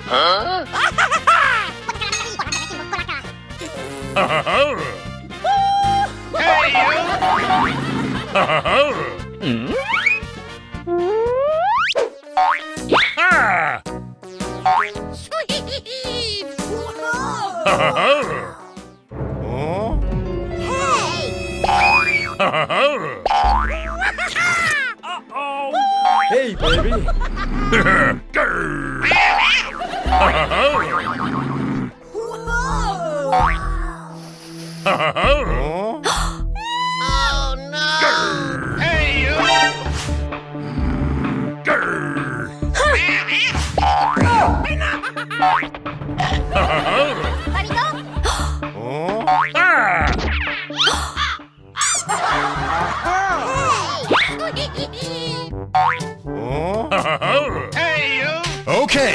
Huh? Hey, you! Sweet! Hey, baby. Oh no! Hey, you! Hey, you! Okay.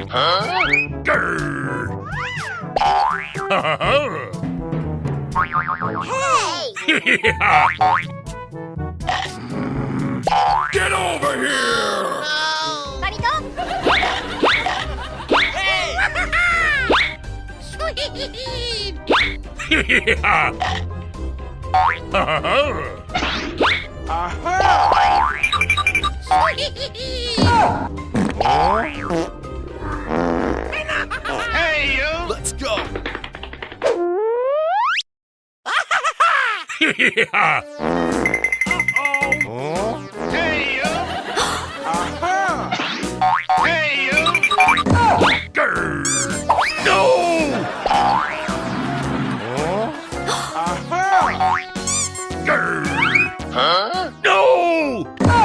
Huh? Get over here. Sweet! Hey, you! Let's go. Hey, you! Hey, you! No. Huh? No. Hey!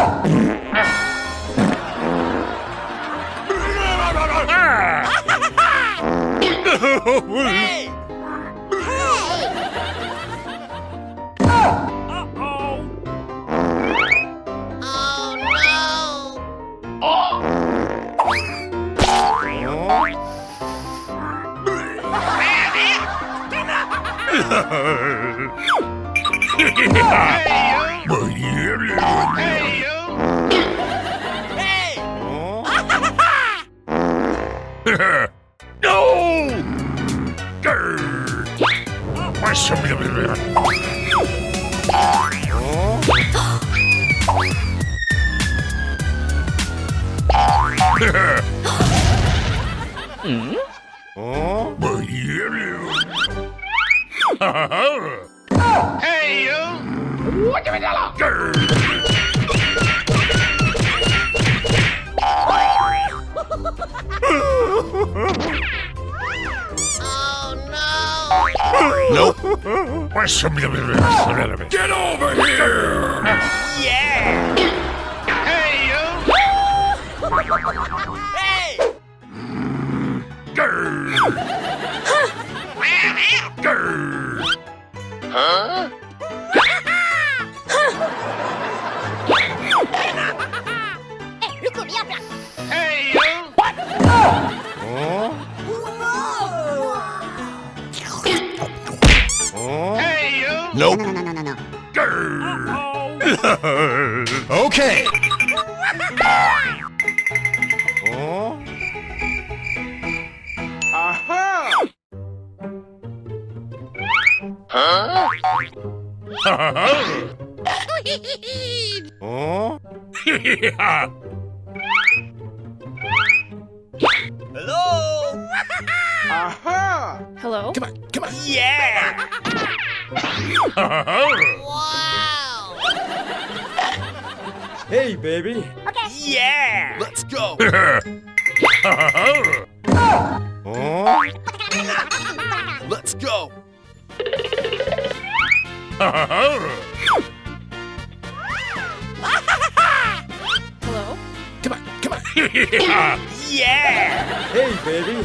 Hey, you! Hey! No! Hey, you! Oh no! Nope. Get over here! Yeah! Hey, you! Hey! Huh? Hey, you! Hey, you! Nope. Okay. Huh? Hello? Hello? Come on. Yeah! Wow! Hey, baby. Yeah! Let's go. Let's go. Hello? Come on. Yeah! Hey, baby.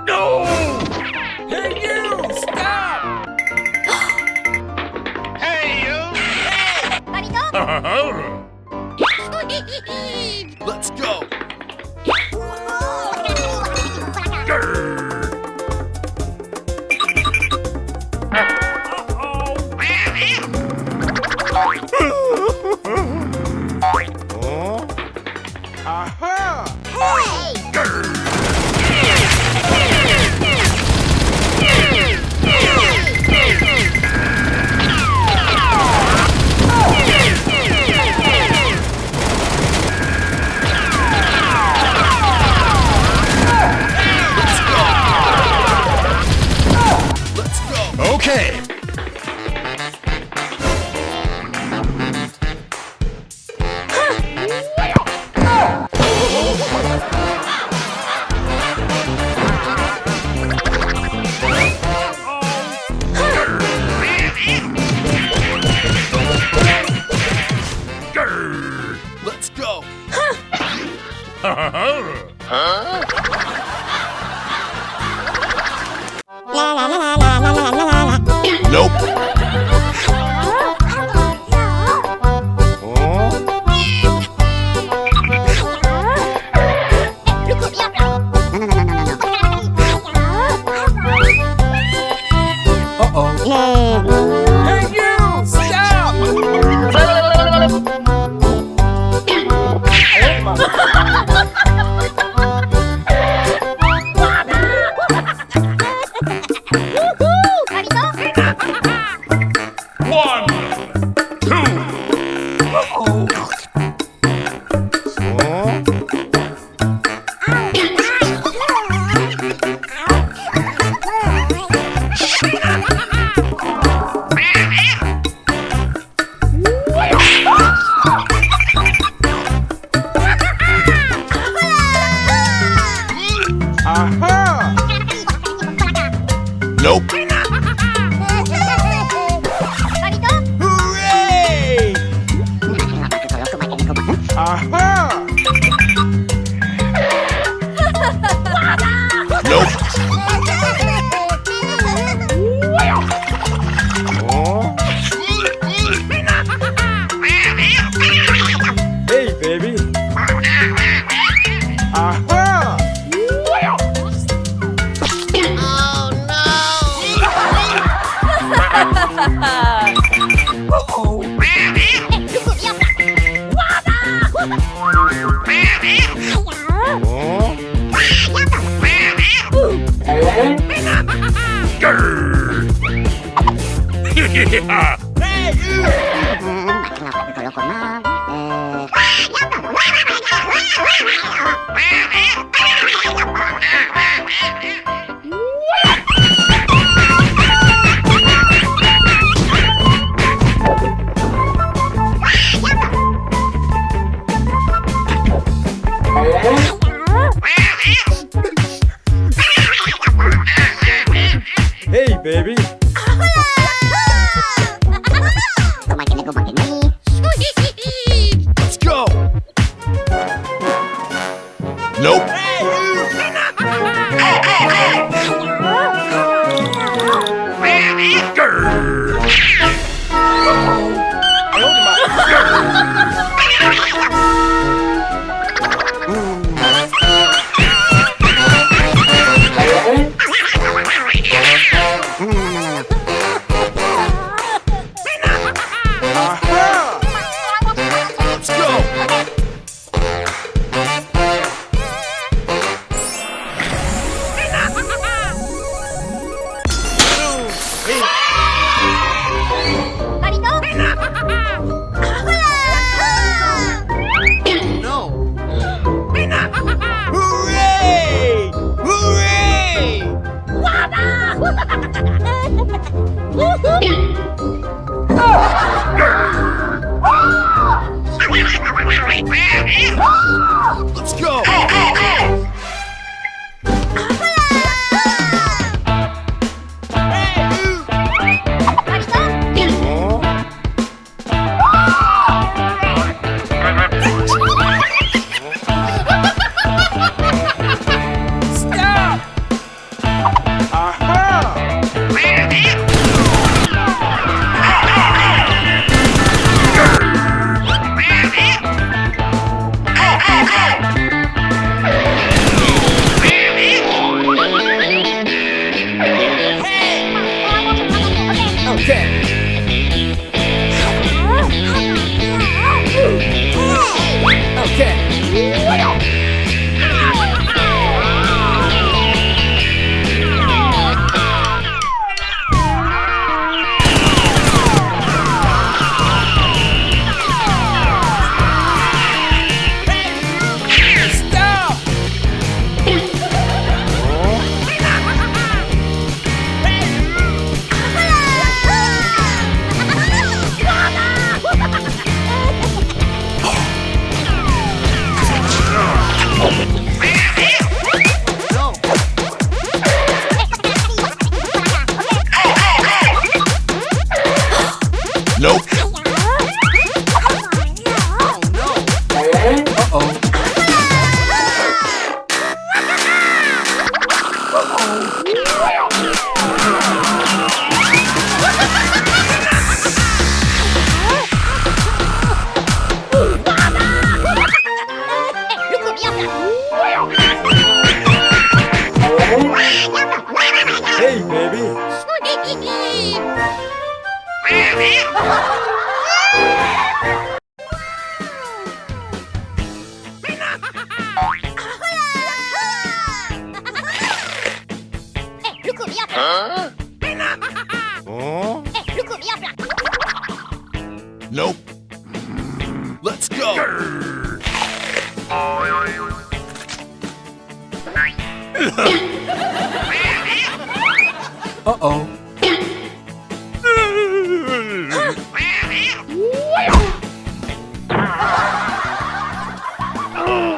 No! Hey, you! Stop! Hey, you! Hey! Let's go. Okay. Let's go. Nope. Hey, you! Stop! One, two. Nope. Hooray! Nope. Hey, baby. Hey, baby. Let's go. Nope. Let's go. Hooray! Hooray! Let's go. Stop! Let's go. Uh-oh.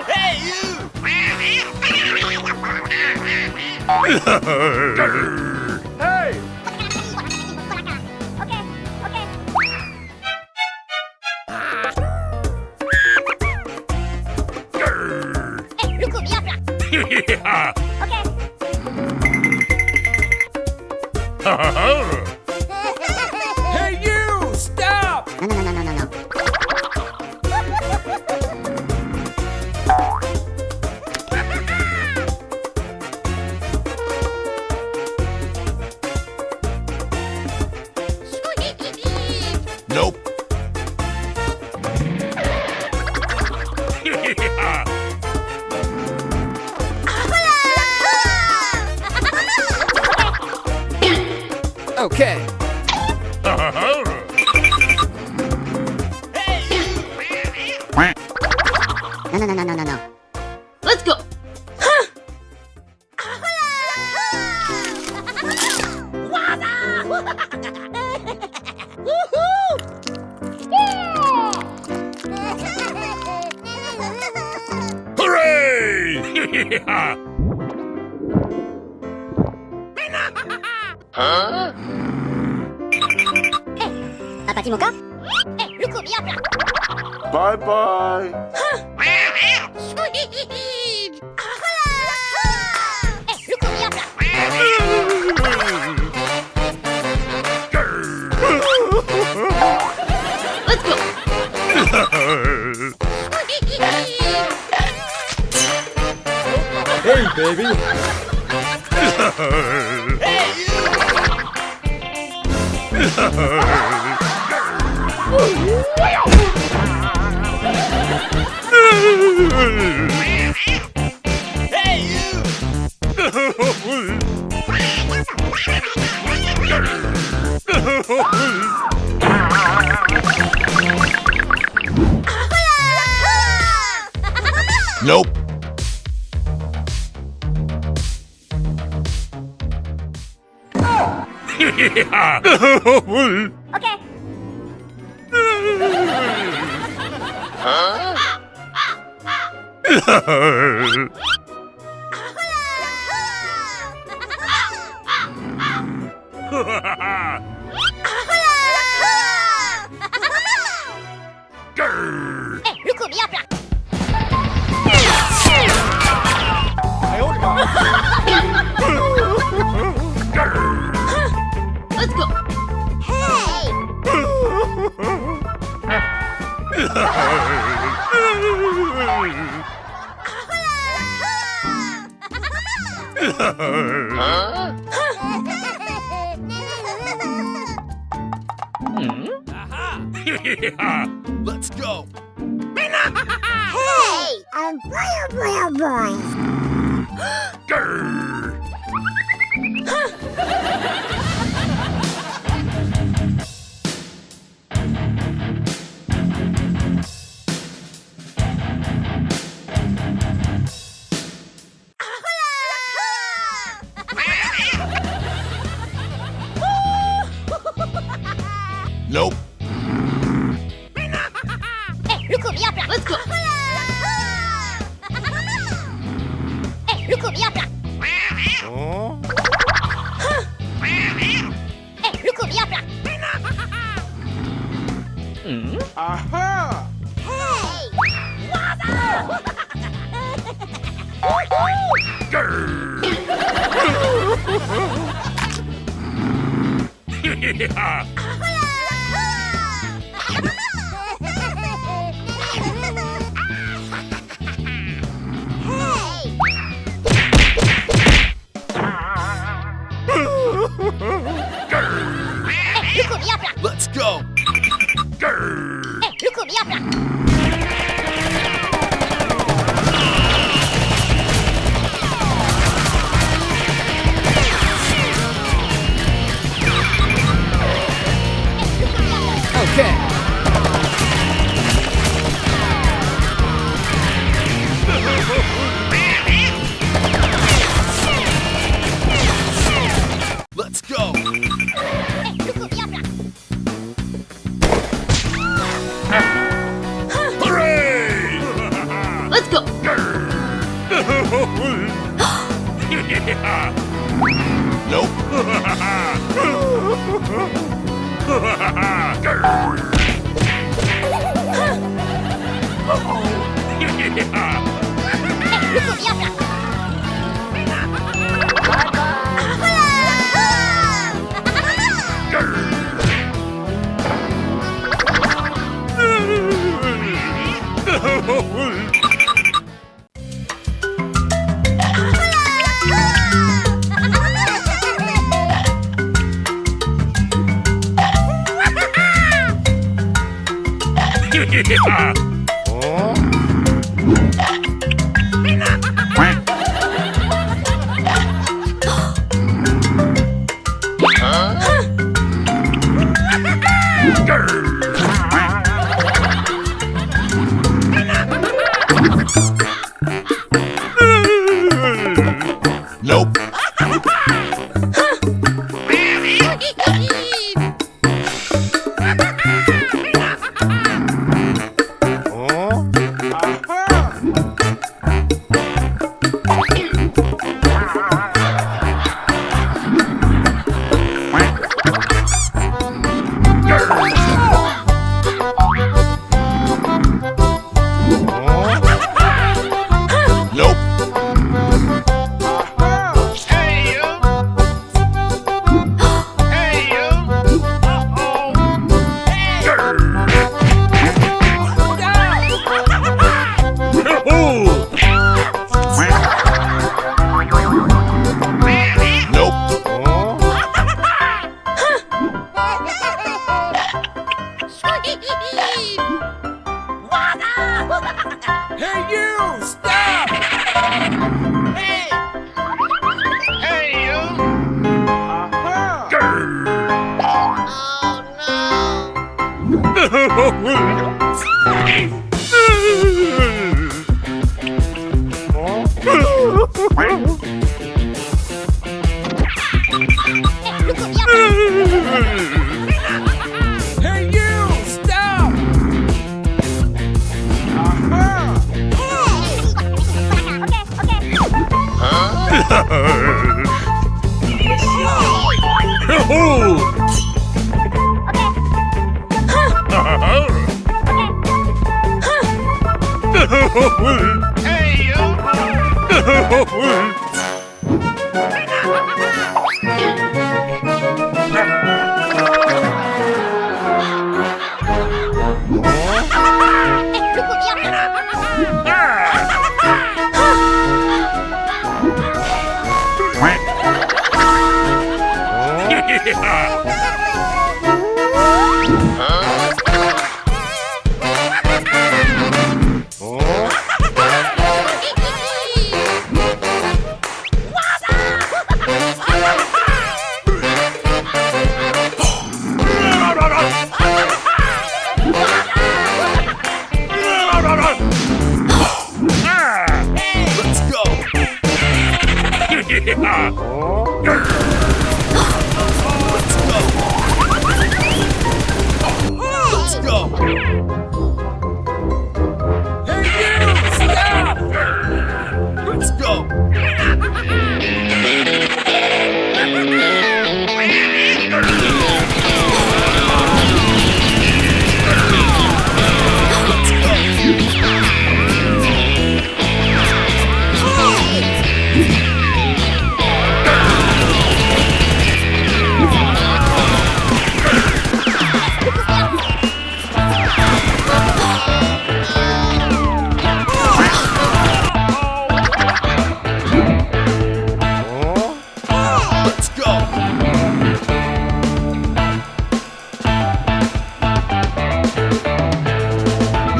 Hey, you! Hey! Yeah. Hey, you! Stop! Nope. Yeah. Okay. Let's go. Hooray! Yeah. Huh? Papa Timoka? Look au bien. Bye bye. Look au bien. Let's go. Hey, baby. Hey, you! Nope. Yeah. Okay. Huh? Grr. Look au bien. Let's go. Hey. Huh? Yeah. Let's go. Hey. Boy. Grr. Nope. Look au bien. Let's go. Look au bien. Oh? Look au bien. Aha! Hey. Grr. Yeah. Let's go. Grr. Look au bien. Let's go. Nope. Look bien plat. Nope. Nope. Nope. Hey, you! Stop! Look bien plat. Hey, you! Stop! Look bien plat. Let's go! Let's go! Hey, you! Stop! Let's go! Let's go!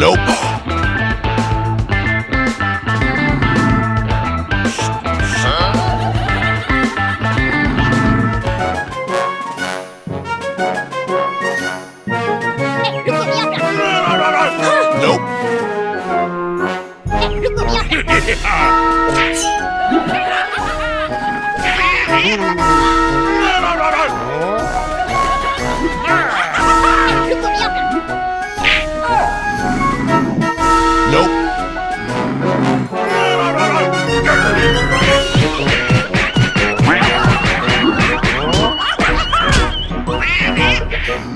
Nope. Look bien plat. Nope. Look bien plat. Look bien plat. Nope. Let's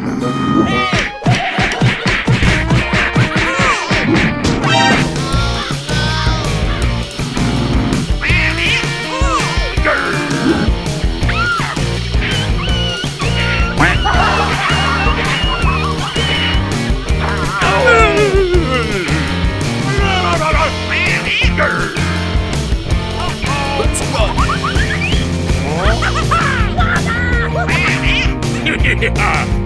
go.